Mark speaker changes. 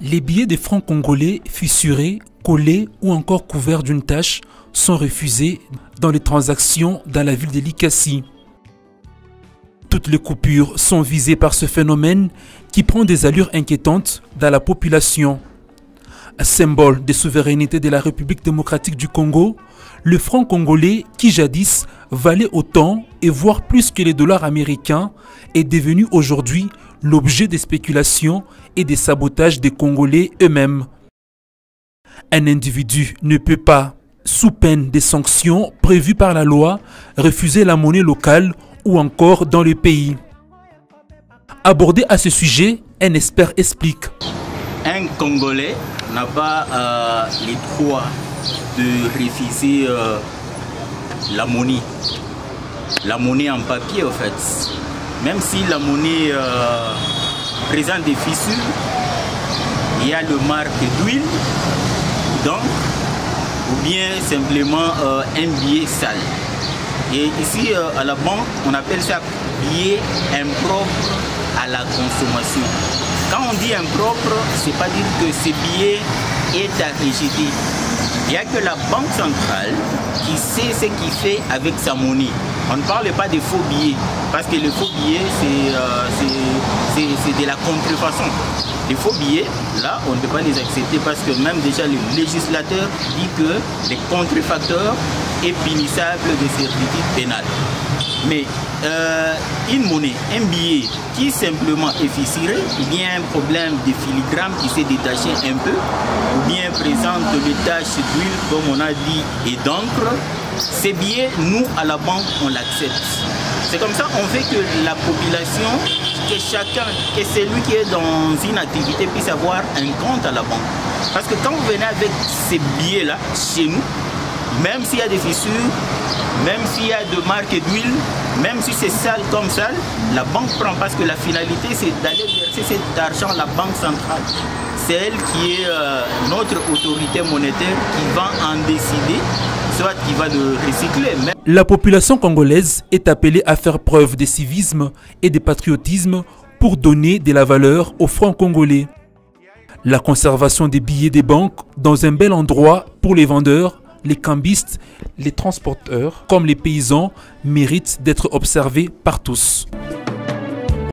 Speaker 1: Les billets des francs congolais fissurés, collés ou encore couverts d'une tache sont refusés dans les transactions dans la ville de Likasi. Toutes les coupures sont visées par ce phénomène qui prend des allures inquiétantes dans la population. Symbole de souveraineté de la République démocratique du Congo, le franc congolais, qui jadis valait autant et voire plus que les dollars américains, est devenu aujourd'hui l'objet des spéculations et des sabotages des Congolais eux-mêmes. Un individu ne peut pas, sous peine des sanctions prévues par la loi, refuser la monnaie locale ou encore dans le pays. Abordé à ce sujet, un expert explique.
Speaker 2: Un Congolais n'a pas les droits de refuser la monnaie en papier en fait. Même si la monnaie présente des fissures, il y a le marque d'huile, donc, ou bien simplement un billet sale. Et ici à la banque, on appelle ça billet impropre à la consommation. Quand on dit impropre, c'est pas dire que ce billet est à rejeter. Il n'y a que la banque centrale qui sait ce qu'il fait avec sa monnaie. On ne parle pas des faux billets, parce que les faux billets, c'est de la contrefaçon. Les faux billets, là, on ne peut pas les accepter parce que même déjà le législateur dit que les contrefacteurs est punissable de servitude pénale. Mais une monnaie, un billet qui simplement est fissuré, il y a un problème de filigrane qui s'est détaché un peu, ou bien présente des taches d'huile, comme on a dit, et d'encre, ces billets, nous, à la banque, on l'accepte. C'est comme ça qu'on fait que la population, que chacun, que celui qui est dans une activité puisse avoir un compte à la banque. Parce que quand vous venez avec ces billets-là, chez nous, même s'il y a des fissures, même s'il y a de marques d'huile, même si c'est sale comme sale, la banque prend parce que la finalité c'est d'aller verser cet argent à la banque centrale. C'est elle qui est notre autorité monétaire qui va en décider, soit qui va le recycler.
Speaker 1: La population congolaise est appelée à faire preuve de civisme et de patriotisme pour donner de la valeur aux francs congolais. La conservation des billets des banques dans un bel endroit pour les vendeurs, les cambistes, les transporteurs, comme les paysans, méritent d'être observés par tous.